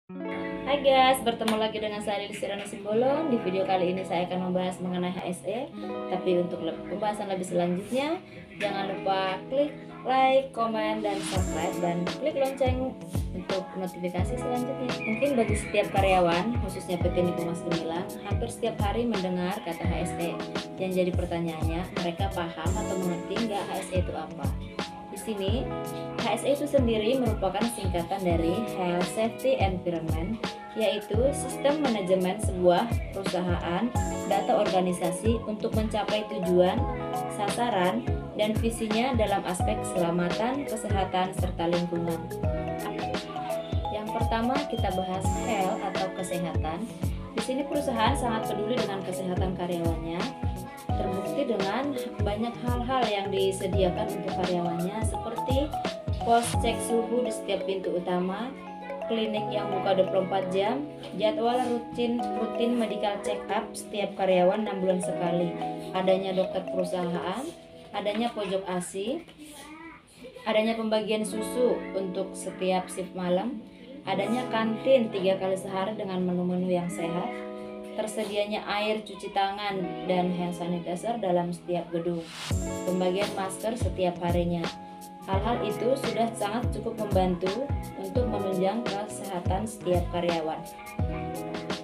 Hai guys, bertemu lagi dengan saya Lili Sirana Simbolon. Di video kali ini saya akan membahas mengenai HSE. Tapi untuk pembahasan lebih selanjutnya, jangan lupa klik like, komen, dan subscribe, dan klik lonceng untuk notifikasi selanjutnya. Mungkin bagi setiap karyawan, khususnya PT Nikomas Gemilang, hampir setiap hari mendengar kata HSE. Yang jadi pertanyaannya, mereka paham atau mengerti nggak HSE itu apa? Di sini, HSE itu sendiri merupakan singkatan dari Health Safety Environment, yaitu sistem manajemen sebuah perusahaan, data organisasi untuk mencapai tujuan, sasaran, dan visinya dalam aspek keselamatan, kesehatan, serta lingkungan. Yang pertama kita bahas health atau kesehatan. Di sini perusahaan sangat peduli dengan kesehatan karyawannya. Terbukti dengan banyak hal-hal yang disediakan untuk karyawannya seperti pos cek suhu di setiap pintu utama, klinik yang buka 24 jam, jadwal rutin medical check up setiap karyawan 6 bulan sekali, adanya dokter perusahaan, adanya pojok ASI, adanya pembagian susu untuk setiap shift malam, adanya kantin 3 kali sehari dengan menu-menu yang sehat, tersedianya air cuci tangan dan hand sanitizer dalam setiap gedung, pembagian masker setiap harinya. Hal-hal itu sudah sangat cukup membantu untuk menunjang kesehatan setiap karyawan.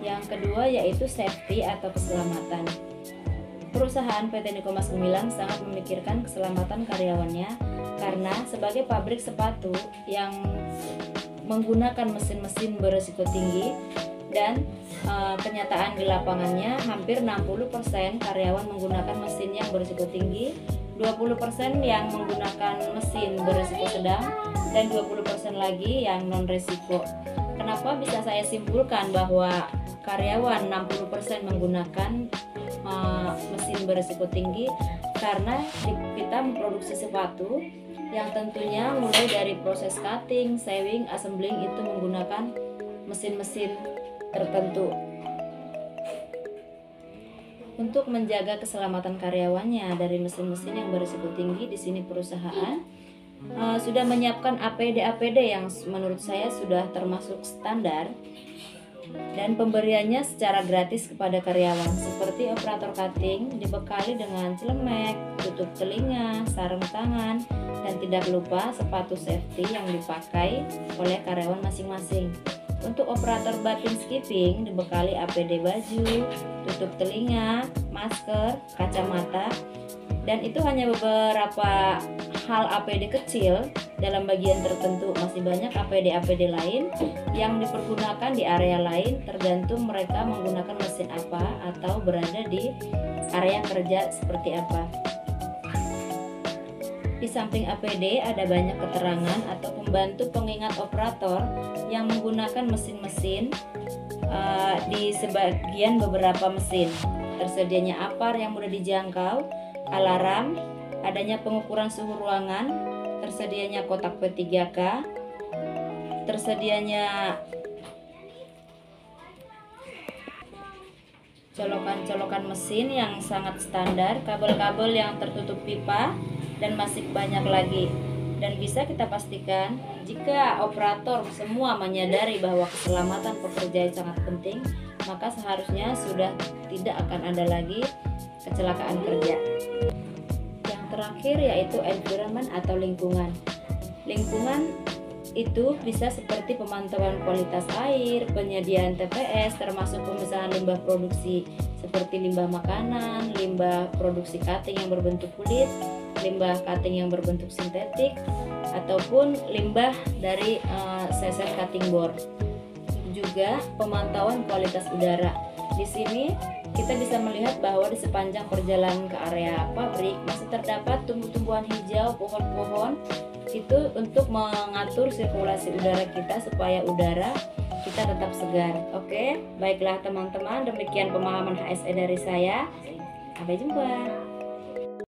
Yang kedua yaitu safety atau keselamatan. Perusahaan PT Nikomas Gemilang sangat memikirkan keselamatan karyawannya karena sebagai pabrik sepatu yang menggunakan mesin-mesin berisiko tinggi dan kenyataan di lapangannya hampir 60% karyawan menggunakan mesin yang berisiko tinggi, 20% yang menggunakan mesin berisiko sedang, dan 20% lagi yang non resiko. Kenapa bisa saya simpulkan bahwa karyawan 60% menggunakan mesin berisiko tinggi? Karena kita memproduksi sepatu yang tentunya mulai dari proses cutting, sewing, assembling itu menggunakan mesin-mesin tertentu. Untuk menjaga keselamatan karyawannya dari mesin-mesin yang berisiko tinggi, di sini perusahaan sudah menyiapkan APD yang menurut saya sudah termasuk standar dan pemberiannya secara gratis kepada karyawan, seperti operator cutting dibekali dengan celemek, tutup telinga, sarung tangan, dan tidak lupa sepatu safety yang dipakai oleh karyawan masing-masing. Untuk operator batin skipping dibekali APD baju, tutup telinga, masker, kacamata, dan itu hanya beberapa hal APD kecil. Dalam bagian tertentu masih banyak APD lain yang dipergunakan di area lain tergantung mereka menggunakan mesin apa atau berada di area kerja seperti apa. Di samping APD ada banyak keterangan atau pembantu pengingat operator yang menggunakan mesin-mesin di sebagian beberapa mesin. Tersedianya APAR yang mudah dijangkau, alarm, adanya pengukuran suhu ruangan, tersedianya kotak P3K, tersedianya colokan-colokan mesin yang sangat standar, kabel-kabel yang tertutup pipa, dan masih banyak lagi. Dan bisa kita pastikan jika operator semua menyadari bahwa keselamatan pekerja sangat penting, maka seharusnya sudah tidak akan ada lagi kecelakaan kerja. Yang terakhir yaitu environment atau lingkungan. Lingkungan itu bisa seperti pemantauan kualitas air, penyediaan TPS, termasuk pemisahan limbah produksi seperti limbah makanan, limbah produksi cutting yang berbentuk kulit, limbah cutting yang berbentuk sintetik, ataupun limbah dari seset cutting board. Juga pemantauan kualitas udara. Di sini kita bisa melihat bahwa di sepanjang perjalanan ke area pabrik masih terdapat tumbuh-tumbuhan hijau, pohon-pohon, itu untuk mengatur sirkulasi udara kita supaya udara kita tetap segar. Oke, baiklah teman-teman, demikian pemahaman HSE dari saya. Sampai jumpa.